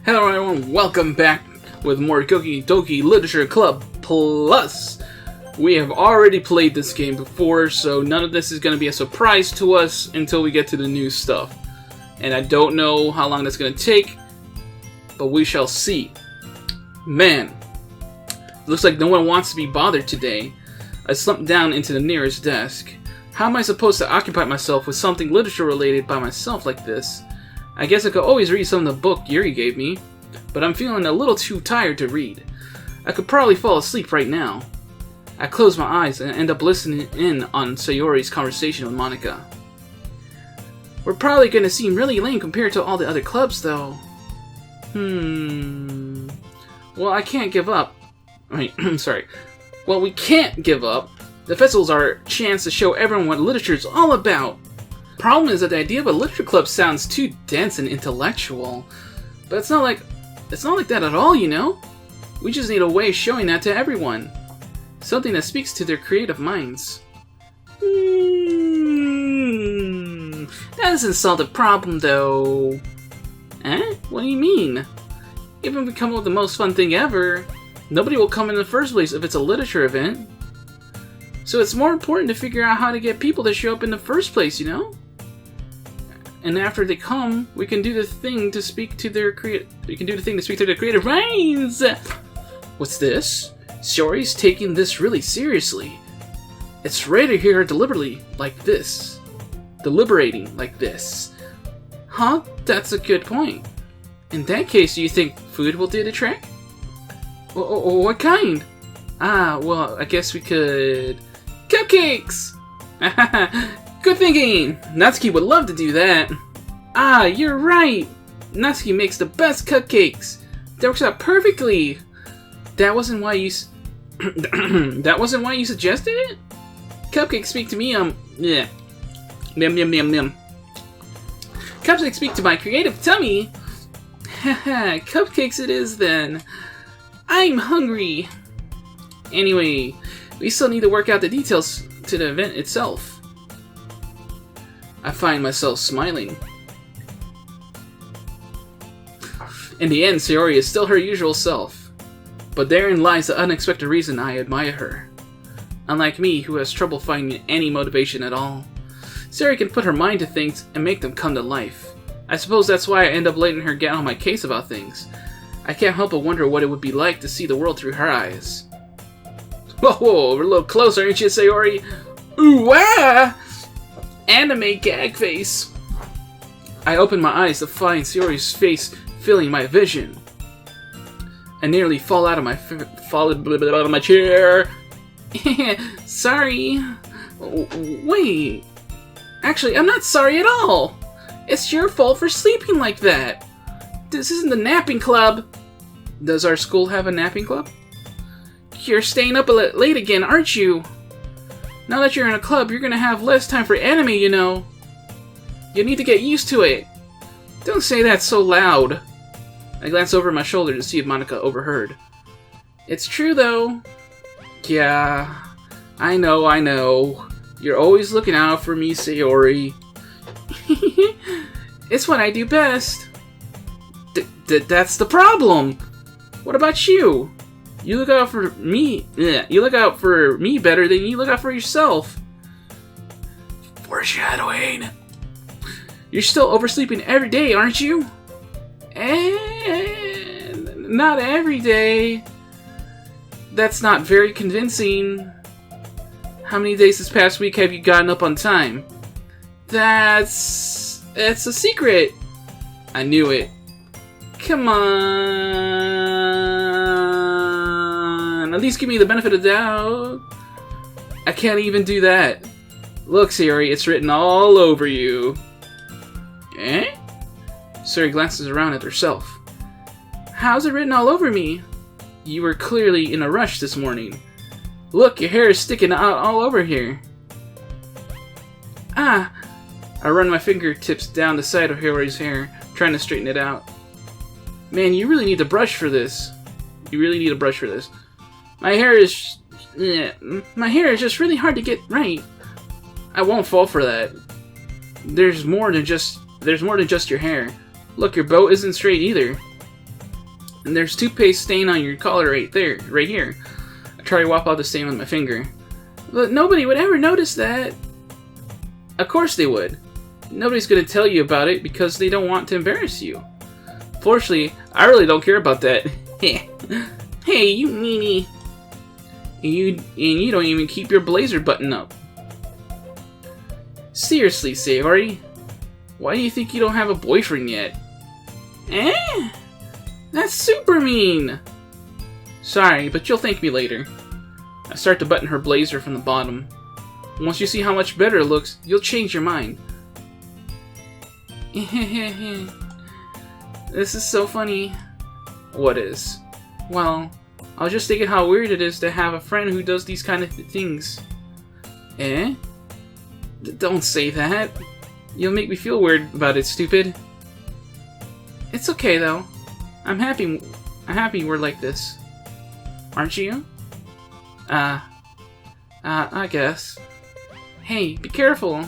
Hello everyone, welcome back with more Doki Doki Literature Club Plus. We have already played this game before, so none of this is going to be a surprise to us until we get to the new stuff. And I don't know how long that's going to take, but we shall see. Man, looks like no one wants to be bothered today. I slumped down into the nearest desk. How am I supposed to occupy myself with something literature related by myself like this? I guess I could always read some of the book Yuri gave me, but I'm feeling a little too tired to read. I could probably fall asleep right now. I close my eyes and end up listening in on Sayori's conversation with Monica. We're probably gonna seem really lame compared to all the other clubs, though. Well, I can't give up. I'm sorry. Well, we can't give up. The festivals are a chance to show everyone what literature's all about. Problem is that the idea of a literature club sounds too dense and intellectual. But it's not like that at all, you know? We just need a way of showing that to everyone. Something that speaks to their creative minds. That doesn't solve the problem, though. Eh? What do you mean? Even if we come up with the most fun thing ever, nobody will come in the first place if it's a literature event. So it's more important to figure out how to get people to show up in the first place, you know? And after they come, we can do the thing to speak to their creative minds. What's this? Sayori's taking this really seriously. It's rare to hear her deliberating like this. Huh? That's a good point. In that case, do you think food will do the trick? What kind? Well, I guess we could... Cupcakes! Good thinking! Natsuki would love to do that. You're right! Natsuki makes the best cupcakes! That works out perfectly! That wasn't why you that wasn't why you suggested it? Cupcakes speak to me, yeah. Cupcakes speak to my creative tummy! Haha, cupcakes it is then. I'm hungry! Anyway, we still need to work out the details to the event itself. I find myself smiling. In the end, Sayori is still her usual self. But therein lies the unexpected reason I admire her. Unlike me, who has trouble finding any motivation at all, Sayori can put her mind to things and make them come to life. I suppose that's why I end up letting her get on my case about things. I can't help but wonder what it would be like to see the world through her eyes. Whoa, we're a little closer, ain't you, Sayori? Ooh, wah! Anime gag face. I open my eyes to find Sayori's face filling my vision. I nearly fall out of my chair. Sorry. Wait. Actually, I'm not sorry at all. It's your fault for sleeping like that. This isn't the napping club. Does our school have a napping club? You're staying up late again, aren't you? Now that you're in a club, you're gonna have less time for anime, you know. You need to get used to it. Don't say that so loud. I glance over my shoulder to see if Monica overheard. It's true, though. Yeah, I know. You're always looking out for me, Sayori. It's what I do best. That's the problem. What about you? You look out for me. You look out for me better than you look out for yourself. Foreshadowing. You're still oversleeping every day, aren't you? Not every day. That's not very convincing. How many days this past week have you gotten up on time? It's a secret. I knew it. Come on. At least give me the benefit of the doubt. I can't even do that. Look, Sayori, it's written all over you. Eh? Sayori glances around at herself. How's it written all over me? You were clearly in a rush this morning. Look, your hair is sticking out all over here. I run my fingertips down the side of Sayori's hair, trying to straighten it out. Man, you really need to brush for this. My hair is just really hard to get right. I won't fall for that. There's more than just your hair. Look, your bow isn't straight either. And there's toothpaste stain on your collar right there, right here. I try to wipe out the stain with my finger. But nobody would ever notice that. Of course they would. Nobody's gonna tell you about it because they don't want to embarrass you. Fortunately, I really don't care about that. Hey, you meanie. And you don't even keep your blazer button up. Seriously, Sayori. Why do you think you don't have a boyfriend yet? Eh? That's super mean! Sorry, but you'll thank me later. I start to button her blazer from the bottom. Once you see how much better it looks, you'll change your mind. This is so funny. What is? Well, I was just thinking how weird it is to have a friend who does these kind of things. Eh? Don't say that. You'll make me feel weird about it, stupid. It's okay though. I'm happy we're like this. Aren't you? I guess. Hey, be careful.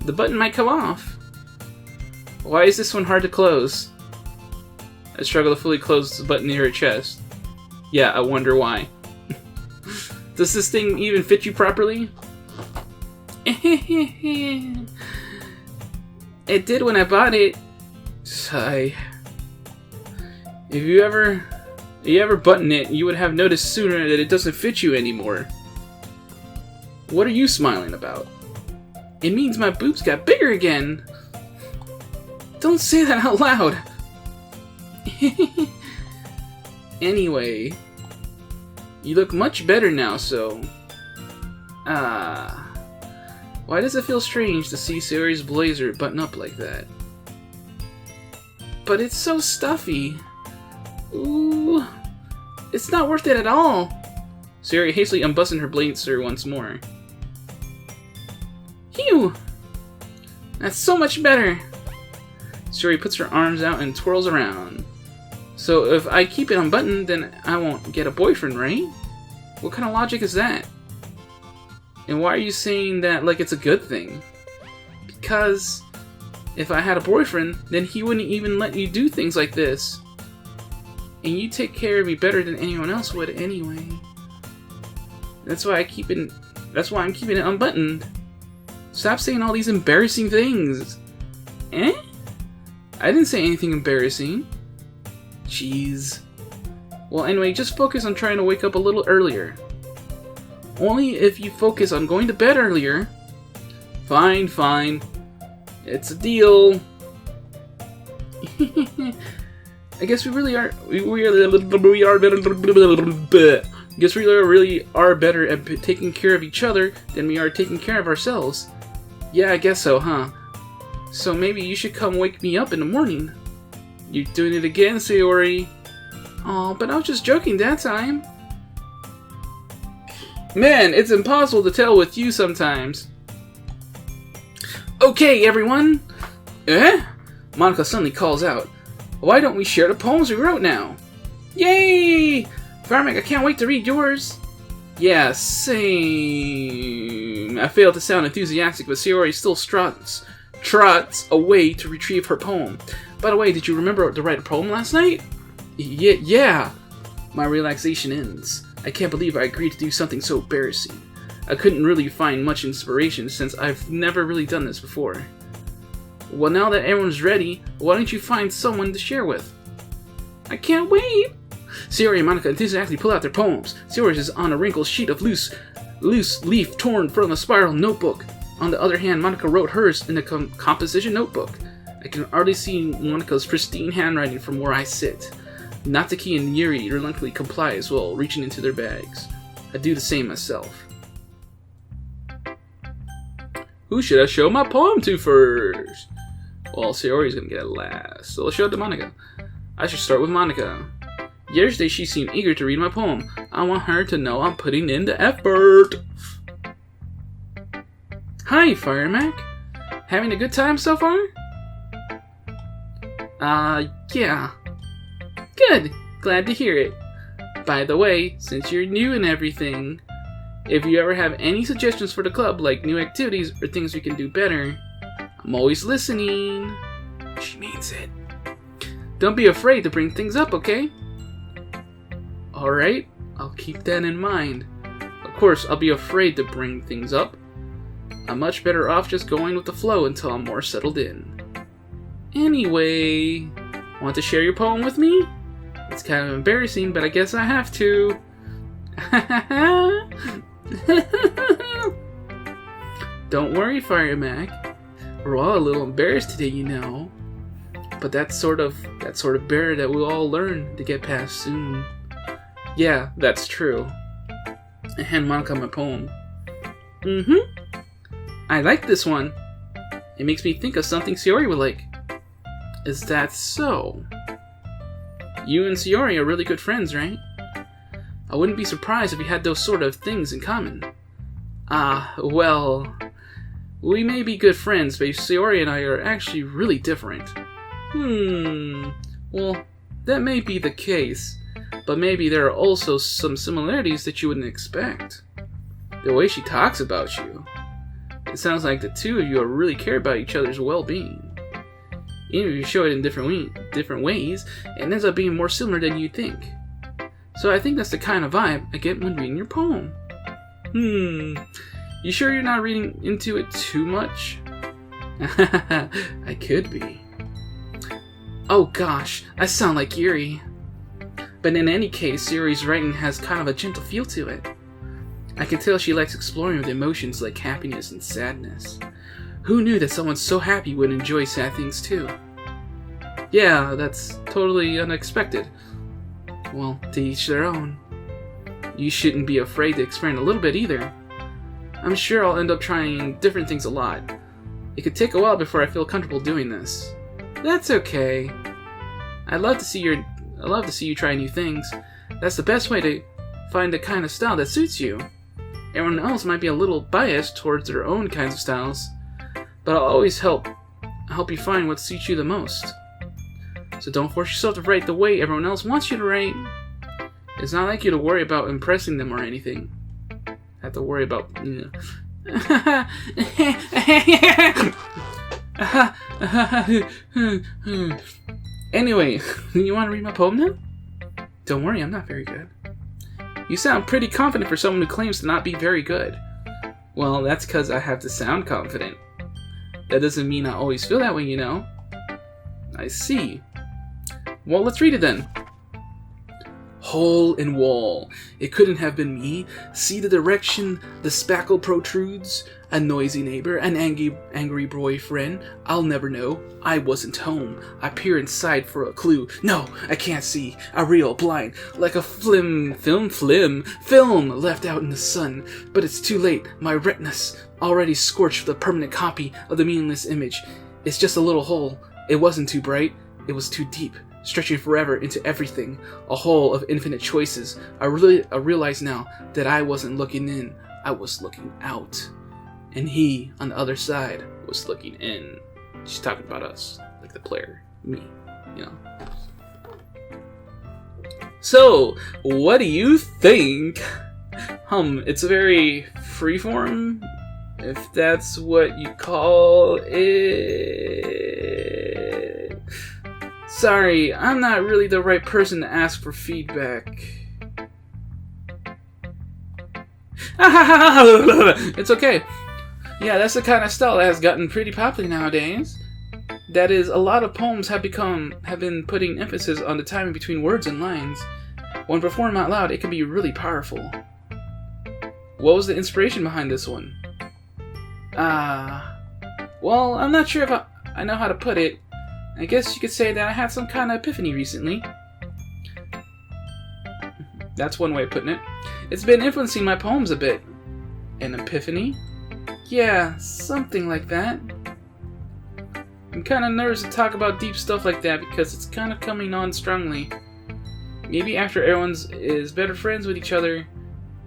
The button might come off. Why is this one hard to close? I struggle to fully close the button near her chest. Yeah, I wonder why. Does this thing even fit you properly? It did when I bought it. Sigh. If you ever button it, you would have noticed sooner that it doesn't fit you anymore. What are you smiling about? It means my boobs got bigger again. Don't say that out loud. Anyway, you look much better now, so... Why does it feel strange to see Sayori's blazer button up like that? But it's so stuffy. Ooh, it's not worth it at all. Sayori hastily unbuttoned her blazer once more. Phew! That's so much better. Sayori puts her arms out and twirls around. So if I keep it unbuttoned, then I won't get a boyfriend, right? What kind of logic is that? And why are you saying that like it's a good thing? Because if I had a boyfriend, then he wouldn't even let you do things like this. And you take care of me better than anyone else would anyway. That's why I'm keeping it unbuttoned. Stop saying all these embarrassing things. Eh? I didn't say anything embarrassing. Jeez. Well, anyway, just focus on trying to wake up a little earlier. Only if you focus on going to bed earlier. Fine, fine. It's a deal. I guess we really are. Guess we really are better at taking care of each other than we are taking care of ourselves. Yeah, I guess so, huh? So maybe you should come wake me up in the morning. You're doing it again, Sayori. Aw, but I was just joking that time. Man, it's impossible to tell with you sometimes. Okay, everyone. Eh? Monica suddenly calls out. Why don't we share the poems we wrote now? Yay! Firemac, I can't wait to read yours. Yeah, same. I failed to sound enthusiastic, but Sayori still trots away to retrieve her poem. By the way, did you remember to write a poem last night? Yeah. My relaxation ends. I can't believe I agreed to do something so embarrassing. I couldn't really find much inspiration since I've never really done this before. Well, now that everyone's ready, why don't you find someone to share with? I can't wait! Sayori and Monica enthusiastically pull out their poems. Sayori's is on a wrinkled sheet of loose leaf torn from a spiral notebook. On the other hand, Monica wrote hers in a composition notebook. I can already see Monica's pristine handwriting from where I sit. Natsuki and Yuri reluctantly comply as well, reaching into their bags. I do the same myself. Who should I show my poem to first? Well, Sayori's gonna get it last, so let's show it to Monica. I should start with Monica. Yesterday she seemed eager to read my poem. I want her to know I'm putting in the effort. Hi, Firemac. Having a good time so far? Yeah. Good. Glad to hear it. By the way, since you're new and everything, if you ever have any suggestions for the club, like new activities or things we can do better, I'm always listening. She means it. Don't be afraid to bring things up, okay? Alright, I'll keep that in mind. Of course, I'll be afraid to bring things up. I'm much better off just going with the flow until I'm more settled in. Anyway, want to share your poem with me? It's kind of embarrassing, but I guess I have to. Don't worry, Firemac. We're all a little embarrassed today, you know. But that's sort of barrier that we'll all learn to get past soon. Yeah, that's true. I hand Monica my poem. I like this one. It makes me think of something Sayori would like. Is that so? You and Sayori are really good friends, right? I wouldn't be surprised if you had those sort of things in common. Well, we may be good friends, but Sayori and I are actually really different. Well, that may be the case, but maybe there are also some similarities that you wouldn't expect. The way she talks about you, it sounds like the two of you really care about each other's well-being. Even if you show it in different ways, it ends up being more similar than you think. So I think that's the kind of vibe I get when reading your poem. You sure you're not reading into it too much? I could be. Oh gosh, I sound like Yuri. But in any case, Yuri's writing has kind of a gentle feel to it. I can tell she likes exploring with emotions like happiness and sadness. Who knew that someone so happy would enjoy sad things too? Yeah, that's totally unexpected. Well, to each their own. You shouldn't be afraid to experiment a little bit either. I'm sure I'll end up trying different things a lot. It could take a while before I feel comfortable doing this. That's okay. I love to see you try new things. That's the best way to find the kind of style that suits you. Everyone else might be a little biased towards their own kinds of styles, but I'll always help you find what suits you the most. So don't force yourself to write the way everyone else wants you to write. It's not like you to worry about impressing them or anything. Have to worry about, you know. Anyway, you want to read my poem now? Don't worry, I'm not very good. You sound pretty confident for someone who claims to not be very good. Well, that's because I have to sound confident. That doesn't mean I always feel that way, you know. I see. Well, let's read it then. Hole in wall. It couldn't have been me. See the direction the spackle protrudes. A noisy neighbor, an angry boyfriend. I'll never know. I wasn't home. I peer inside for a clue. No, I can't see. I reel blind, like a film left out in the sun. But it's too late. My retinas already scorched the permanent copy of the meaningless image. It's just a little hole. It wasn't too bright. It was too deep, stretching forever into everything. A hole of infinite choices. I realize now that I wasn't looking in. I was looking out. And he, on the other side, was looking in. She's talking about us, like the player, me, you know. So, what do you think? It's a very freeform, if that's what you call it. Sorry, I'm not really the right person to ask for feedback. It's okay. Yeah, that's the kind of style that has gotten pretty popular nowadays. That is, a lot of poems have been putting emphasis on the timing between words and lines. When performed out loud, it can be really powerful. What was the inspiration behind this one? Well, I'm not sure if I know how to put it. I guess you could say that I had some kind of epiphany recently. That's one way of putting it. It's been influencing my poems a bit. An epiphany? Yeah, something like that. I'm kind of nervous to talk about deep stuff like that because it's kind of coming on strongly. Maybe after everyone is better friends with each other.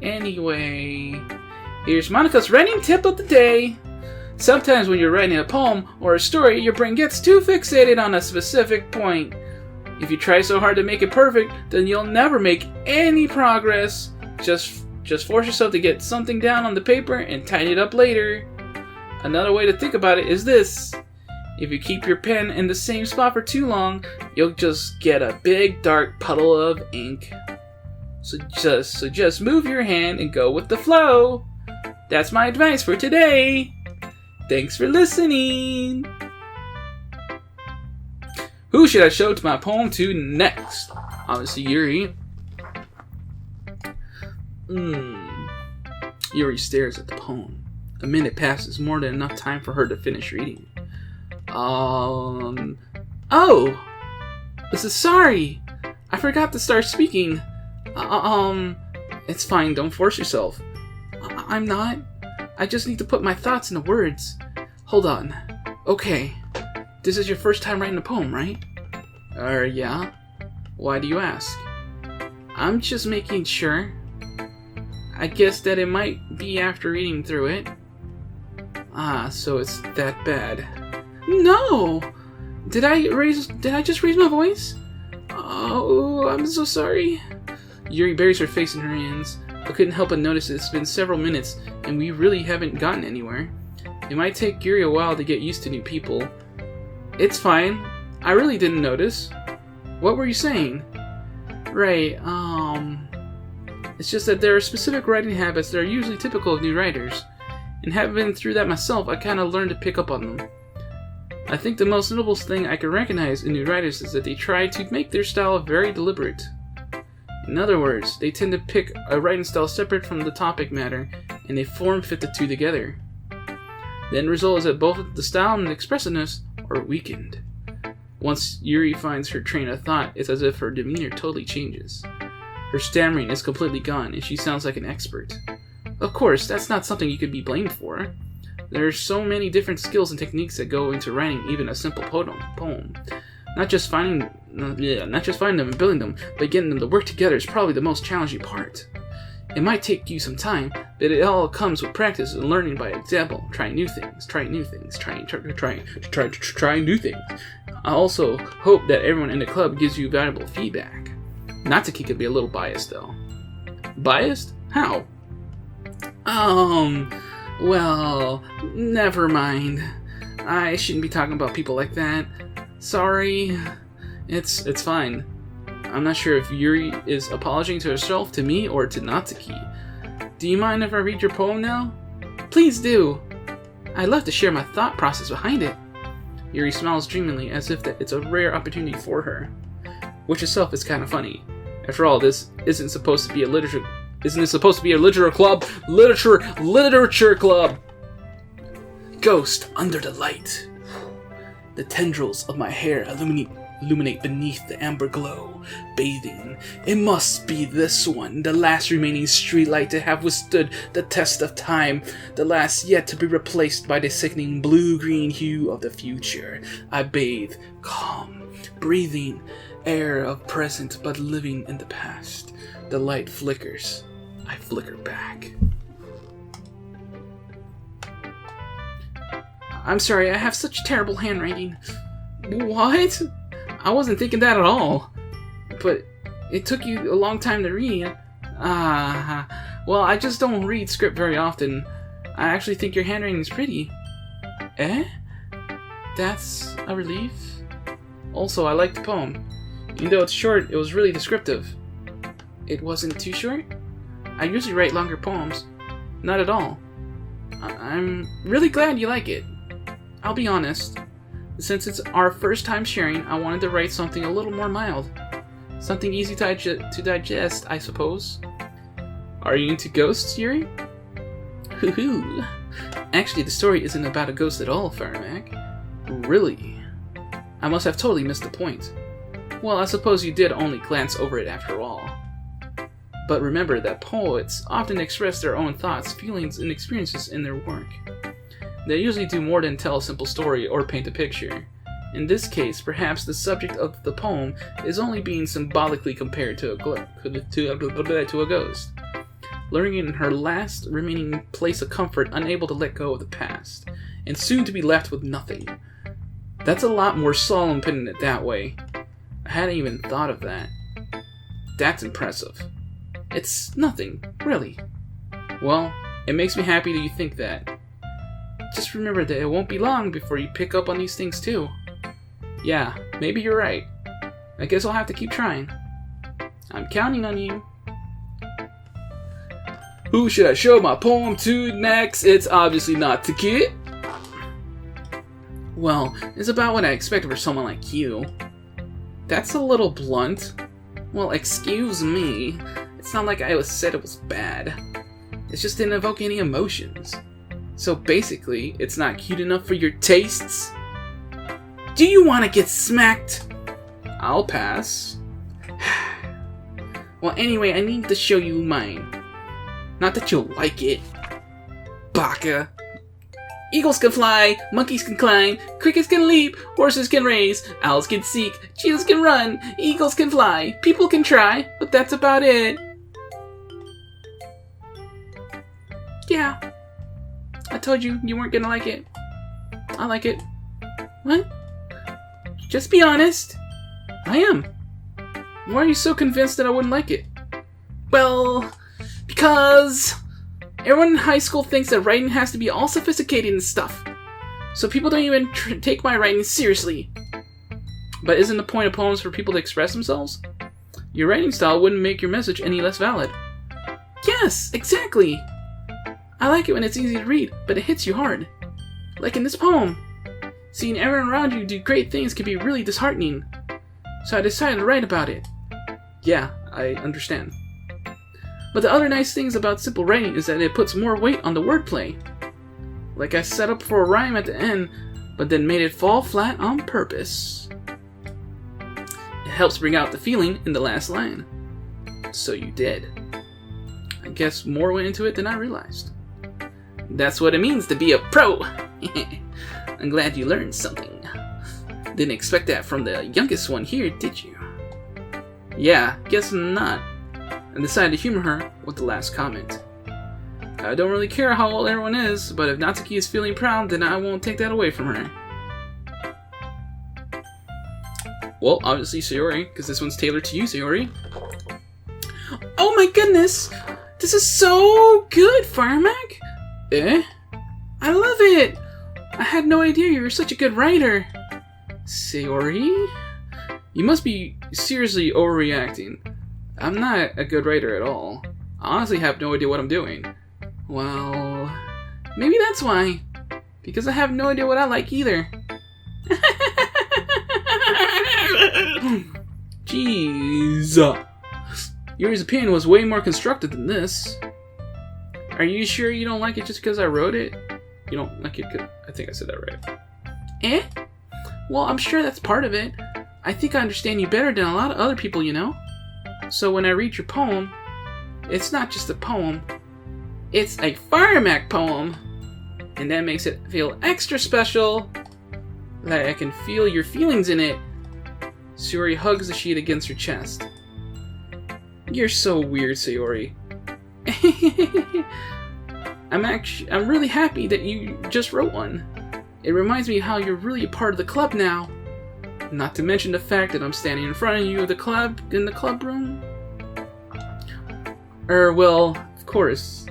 Anyway, here's Monica's writing tip of the day. Sometimes when you're writing a poem or a story, your brain gets too fixated on a specific point. If you try so hard to make it perfect, then you'll never make any progress. Just force yourself to get something down on the paper and tidy it up later. Another way to think about it is this. If you keep your pen in the same spot for too long, you'll just get a big dark puddle of ink. So just move your hand and go with the flow. That's my advice for today. Thanks for listening. Who should I show to my poem to next? Obviously, Yuri. Yuri stares at the poem. A minute passes, more than enough time for her to finish reading. Oh! Sorry! I forgot to start speaking. It's fine, don't force yourself. I'm not. I just need to put my thoughts into words. Hold on. Okay. This is your first time writing a poem, right? Yeah. Why do you ask? I'm just making sure. I guess that it might be after reading through it. So it's that bad. No! Did I just raise my voice? Oh, I'm so sorry. Yuri buries her face in her hands. I couldn't help but notice it's been several minutes, and we really haven't gotten anywhere. It might take Yuri a while to get used to new people. It's fine. I really didn't notice. What were you saying? Right, it's just that there are specific writing habits that are usually typical of new writers. And having been through that myself, I kind of learned to pick up on them. I think the most notable thing I can recognize in new writers is that they try to make their style very deliberate. In other words, they tend to pick a writing style separate from the topic matter, and they form-fit the two together. The end result is that both the style and the expressiveness are weakened. Once Yuri finds her train of thought, it's as if her demeanor totally changes. Her stammering is completely gone, and she sounds like an expert. Of course, that's not something you could be blamed for. There are so many different skills and techniques that go into writing even a simple poem. Not just finding them and building them, but getting them to work together is probably the most challenging part. It might take you some time, but it all comes with practice and learning by example. Try new things. Try new things. I also hope that everyone in the club gives you valuable feedback. Natsuki could be a little biased, though. Biased? How? Well, never mind. I shouldn't be talking about people like that. Sorry. It's fine. I'm not sure if Yuri is apologizing to herself, to me, or to Natsuki. Do you mind if I read your poem now? Please do. I'd love to share my thought process behind it. Yuri smiles dreamily, as if that it's a rare opportunity for her. Which itself is kind of funny. After all, this isn't supposed to be a literature club? Literature club! Ghost under the light. The tendrils of my hair illuminate beneath the amber glow, bathing. It must be this one, the last remaining streetlight to have withstood the test of time, the last yet to be replaced by the sickening blue-green hue of the future. I bathe, calm, breathing, air of present but living in the past. The light flickers. I flicker back. I'm sorry, I have such terrible handwriting. What? I wasn't thinking that at all. But it took you a long time to read. Well, I just don't read script very often. I actually think your handwriting is pretty. Eh? That's a relief. Also, I like the poem. Even though it's short, it was really descriptive. It wasn't too short? I usually write longer poems. Not at all. I'm really glad you like it. I'll be honest. Since it's our first time sharing, I wanted to write something a little more mild. Something easy to digest, I suppose. Are you into ghosts, Yuri? Hoo-hoo. Actually, the story isn't about a ghost at all, Firemac. Really? I must have totally missed the point. Well, I suppose you did only glance over it after all. But remember that poets often express their own thoughts, feelings, and experiences in their work. They usually do more than tell a simple story or paint a picture. In this case, perhaps the subject of the poem is only being symbolically compared to a ghost, lurking in her last remaining place of comfort, unable to let go of the past, and soon to be left with nothing. That's a lot more solemn putting it that way. I hadn't even thought of that. That's impressive. It's nothing, really. Well, it makes me happy that you think that. Just remember that it won't be long before you pick up on these things too. Yeah, maybe you're right. I guess I'll have to keep trying. I'm counting on you. Who should I show my poem to next? It's obviously not the kid. Well, it's about what I expected for someone like you. That's a little blunt. Well, excuse me. It's not like I said it was bad. It just didn't evoke any emotions. So basically, it's not cute enough for your tastes? Do you want to get smacked? I'll pass. Well, anyway, I need to show you mine. Not that you'll like it. Baka. Eagles can fly, monkeys can climb, crickets can leap, horses can race, owls can seek, cheetahs can run, eagles can fly, people can try, but that's about it. Yeah. I told you weren't gonna like it. I like it. What? Just be honest. I am. Why are you so convinced that I wouldn't like it? Well, because everyone in high school thinks that writing has to be all sophisticated and stuff. So people don't even take my writing seriously. But isn't the point of poems for people to express themselves? Your writing style wouldn't make your message any less valid. Yes, exactly. I like it when it's easy to read, but it hits you hard. Like in this poem. Seeing everyone around you do great things can be really disheartening. So I decided to write about it. Yeah, I understand. But the other nice things about simple writing is that it puts more weight on the wordplay. Like I set up for a rhyme at the end, but then made it fall flat on purpose. It helps bring out the feeling in the last line. So you did. I guess more went into it than I realized. That's what it means to be a pro! I'm glad you learned something. Didn't expect that from the youngest one here, did you? Yeah, guess not. I decided to humor her with the last comment. I don't really care how old everyone is, but if Natsuki is feeling proud, then I won't take that away from her. Well, obviously Sayori, because this one's tailored to you, Sayori. Oh my goodness! This is so good, Firemac! Eh? I love it! I had no idea you were such a good writer. Sayori? You must be seriously overreacting. I'm not a good writer at all. I honestly have no idea what I'm doing. Well, maybe that's why. Because I have no idea what I like either. Jeez. Yuri's opinion was way more constructive than this. Are you sure you don't like it just because I wrote it? You don't like it because... I think I said that right. Eh? Well, I'm sure that's part of it. I think I understand you better than a lot of other people, you know? So when I read your poem, it's not just a poem. It's a Firemac poem. And that makes it feel extra special. Like I can feel your feelings in it. Sayori hugs the sheet against her chest. You're so weird, Sayori. I'm really happy that you just wrote one. It reminds me how you're really a part of the club now. Not to mention the fact that I'm standing in front of you in the club room. Well, of course.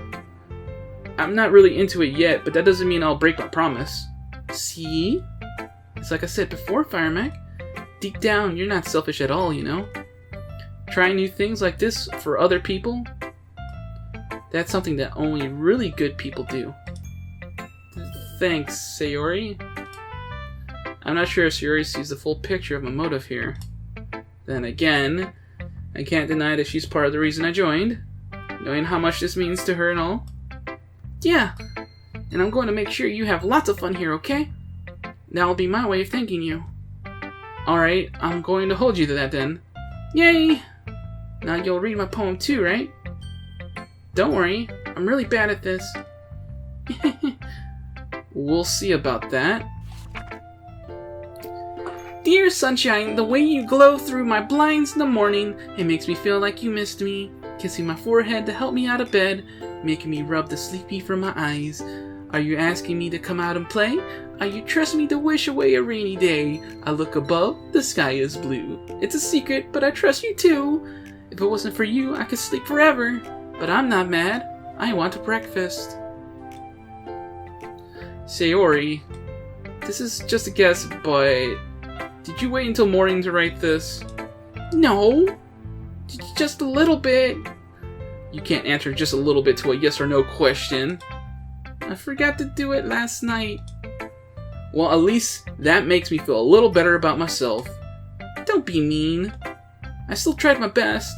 I'm not really into it yet, but that doesn't mean I'll break my promise. See? It's like I said before, Firemac. Deep down, you're not selfish at all, you know? Trying new things like this for other people, that's something that only really good people do. Thanks, Sayori. I'm not sure if Sayori sees the full picture of my motive here. Then again, I can't deny that she's part of the reason I joined, knowing how much this means to her and all. Yeah, and I'm going to make sure you have lots of fun here, okay? That'll be my way of thanking you. Alright, I'm going to hold you to that then. Yay! Now you'll read my poem too, right? Don't worry, I'm really bad at this. We'll see about that. Dear sunshine, the way you glow through my blinds in the morning, it makes me feel like you missed me. Kissing my forehead to help me out of bed, making me rub the sleepy from my eyes. Are you asking me to come out and play? Are you trusting me to wish away a rainy day? I look above, the sky is blue. It's a secret, but I trust you too. If it wasn't for you, I could sleep forever. But I'm not mad. I want a breakfast. Sayori, this is just a guess, but did you wait until morning to write this? No, just a little bit. You can't answer just a little bit to a yes or no question. I forgot to do it last night. Well, at least that makes me feel a little better about myself. Don't be mean. I still tried my best.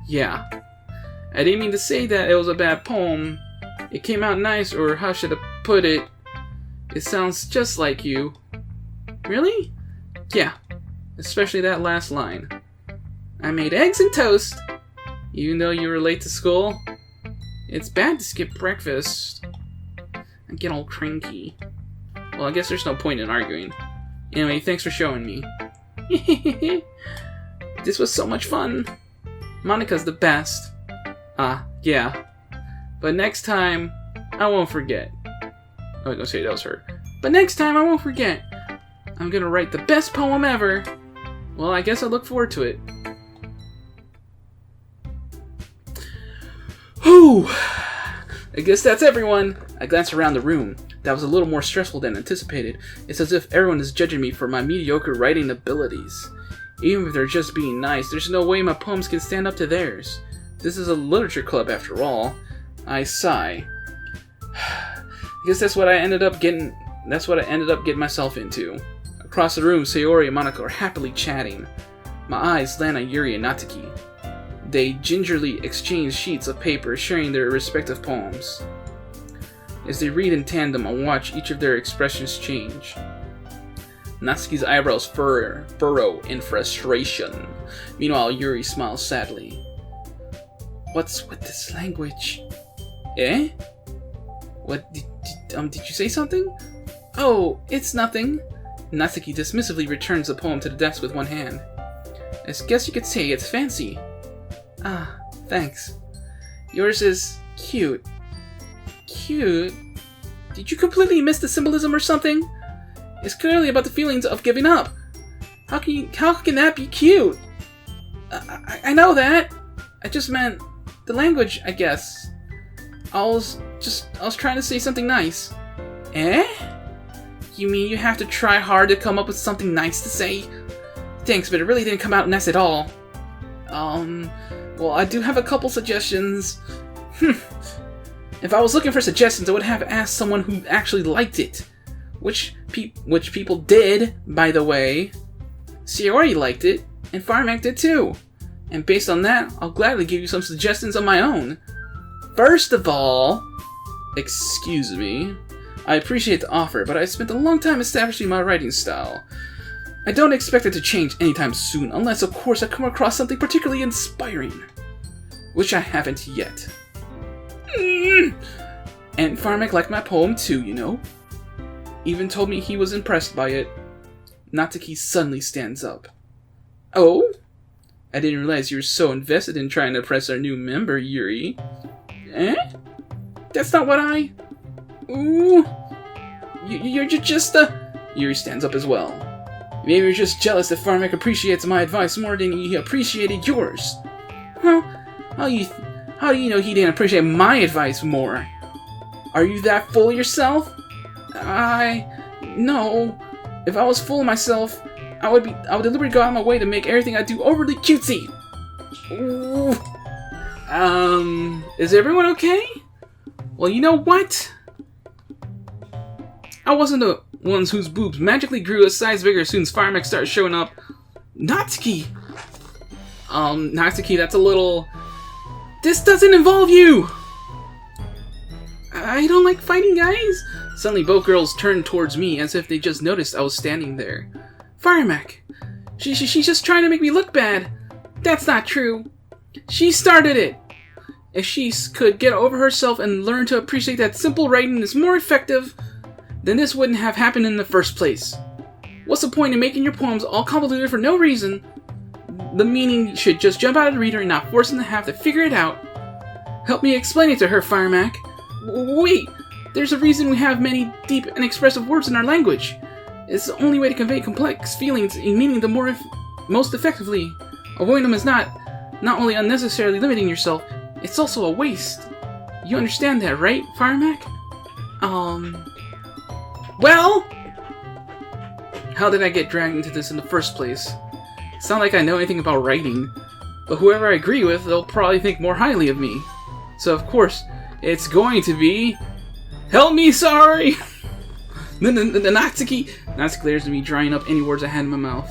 Yeah. I didn't mean to say that it was a bad poem. It came out nice, or how should I put it? It sounds just like you. Really? Yeah. Especially that last line. I made eggs and toast, even though you were late to school. It's bad to skip breakfast. I get all cranky. Well, I guess there's no point in arguing. Anyway, thanks for showing me. This was so much fun. Monica's the best. Yeah. But next time, I won't forget. I was gonna say that was her. But next time, I won't forget. I'm gonna write the best poem ever. Well, I guess I look forward to it. Whew! I guess that's everyone. I glanced around the room. That was a little more stressful than anticipated. It's as if everyone is judging me for my mediocre writing abilities. Even if they're just being nice, there's no way my poems can stand up to theirs. This is a literature club after all. I sigh. I guess that's what I ended up getting myself into. Across the room, Sayori and Monica are happily chatting. My eyes land on Yuri and Natsuki. They gingerly exchange sheets of paper, sharing their respective poems. As they read in tandem, I watch each of their expressions change. Natsuki's eyebrows furrow in frustration. Meanwhile, Yuri smiles sadly. What's with this language? Eh? What, did you say something? Oh, it's nothing. Natsuki dismissively returns the poem to the desk with one hand. I guess you could say it's fancy. Ah, thanks. Yours is cute. Cute? Did you completely miss the symbolism or something? It's clearly about the feelings of giving up. How can that be cute? I know that. I just meant the language, I guess. I was trying to say something nice. Eh? You mean you have to try hard to come up with something nice to say? Thanks, but it really didn't come out nice at all. Well, I do have a couple suggestions. If I was looking for suggestions, I would have asked someone who actually liked it. Which people did, by the way. Sayori liked it, and Firemac did too. And based on that, I'll gladly give you some suggestions of my own. First of all, excuse me, I appreciate the offer, but I spent a long time establishing my writing style. I don't expect it to change anytime soon, unless of course I come across something particularly inspiring. Which I haven't yet. And Firemac liked my poem too, you know. Even told me he was impressed by it. Natsuki suddenly stands up. Oh? I didn't realize you were so invested in trying to impress our new member, Yuri. Eh? That's not what I... Ooh. You're just Yuri stands up as well. Maybe you're just jealous that Firemac appreciates my advice more than he appreciated yours. Well, how do you know he didn't appreciate my advice more? Are you that full of yourself? No. If I was full of myself, I would deliberately go out of my way to make everything I do overly cutesy. Ooh. Is everyone okay? Well, you know what? I wasn't the ones whose boobs magically grew a size bigger as soon as Firemac started showing up. Natsuki! Natsuki, that's a little... This doesn't involve you! I don't like fighting, guys! Suddenly both girls turned towards me as if they just noticed I was standing there. Firemac! She's just trying to make me look bad! That's not true! She started it! If she could get over herself and learn to appreciate that simple writing is more effective, then this wouldn't have happened in the first place. What's the point in making your poems all convoluted for no reason? The meaning should just jump out of the reader and not force them to have to figure it out. Help me explain it to her, Firemac. Wait! There's a reason we have many deep and expressive words in our language. It's the only way to convey complex feelings and meaning most effectively. Avoiding them is not only unnecessarily limiting yourself, it's also a waste. You understand that, right, Firemac? Well? How did I get dragged into this in the first place? It's not like I know anything about writing. But whoever I agree with, they'll probably think more highly of me. So of course, it's going to be... Help me, sorry! Natsuki! Natsuki glares at me, drying up any words I had in my mouth.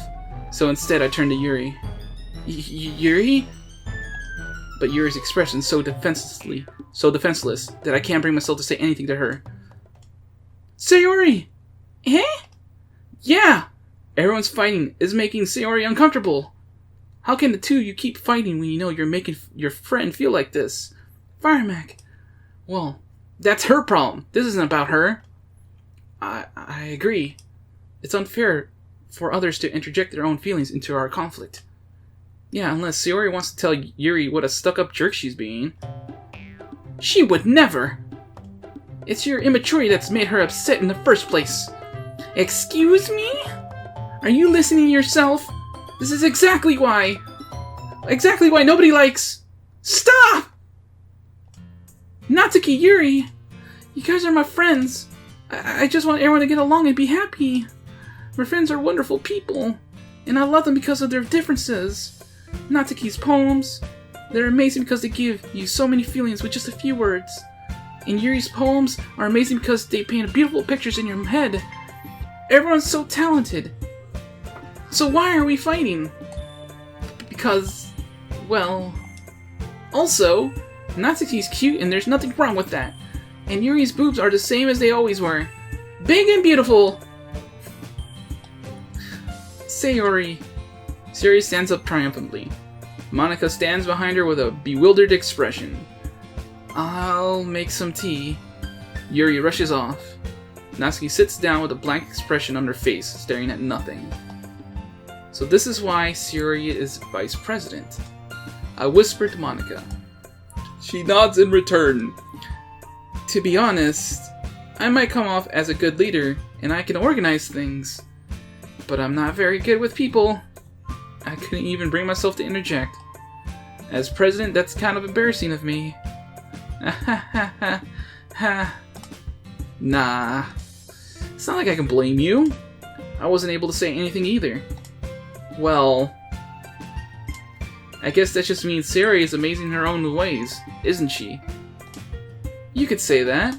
So instead, I turn to Yuri. Yuri? But Yuri's expression so defenseless, that I can't bring myself to say anything to her. Sayori! Eh? Yeah! Everyone's fighting is making Sayori uncomfortable. How can the two of you keep fighting when you know you're making your friend feel like this? Firemac. Well, that's her problem. This isn't about her. I agree. It's unfair for others to interject their own feelings into our conflict. Yeah, unless Sayori wants to tell Yuri what a stuck-up jerk she's being. She would never! It's your immaturity that's made her upset in the first place. Excuse me? Are you listening to yourself? This is exactly why nobody likes... Stop! Natsuki, Yuri, you guys are my friends. I just want everyone to get along and be happy. My friends are wonderful people, and I love them because of their differences. Natsuki's poems, they're amazing because they give you so many feelings with just a few words. And Yuri's poems are amazing because they paint beautiful pictures in your head. Everyone's so talented. So why are we fighting? Because, well... Also, Natsuki's cute and there's nothing wrong with that. And Yuri's boobs are the same as they always were. Big and beautiful! Sayori. Sayori stands up triumphantly. Monika stands behind her with a bewildered expression. I'll make some tea. Yuri rushes off. Natsuki sits down with a blank expression on her face, staring at nothing. So this is why Sayori is vice president. I whisper to Monika. She nods in return. To be honest, I might come off as a good leader, and I can organize things. But I'm not very good with people. I couldn't even bring myself to interject. As president, that's kind of embarrassing of me. Nah. It's not like I can blame you. I wasn't able to say anything either. Well, I guess that just means Sayori is amazing in her own ways, isn't she? You could say that.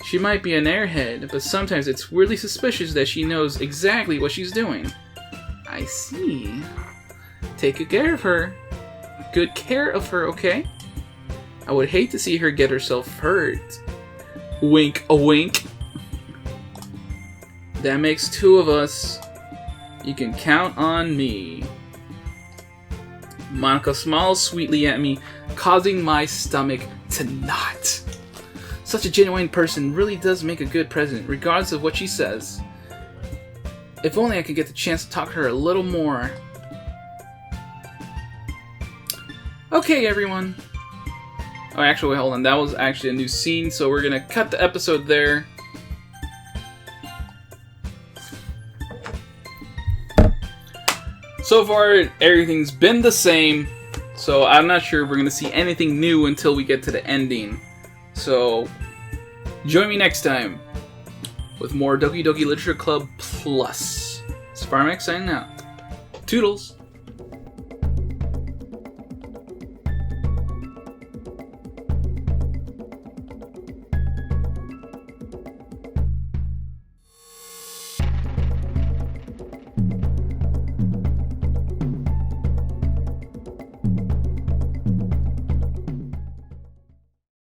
She might be an airhead, but sometimes it's weirdly suspicious that she knows exactly what she's doing. I see. Take good care of her. Good care of her, okay? I would hate to see her get herself hurt. Wink, a wink. That makes two of us. You can count on me. Monika smiles sweetly at me, causing my stomach to knot. Such a genuine person really does make a good president, regardless of what she says. If only I could get the chance to talk to her a little more. Okay, everyone. Oh, actually, wait, hold on. That was actually a new scene, so we're gonna cut the episode there. So far, everything's been the same, so I'm not sure if we're gonna see anything new until we get to the ending. So, join me next time with more Doki Doki Literature Club Plus. It's Firemac signing out. Toodles!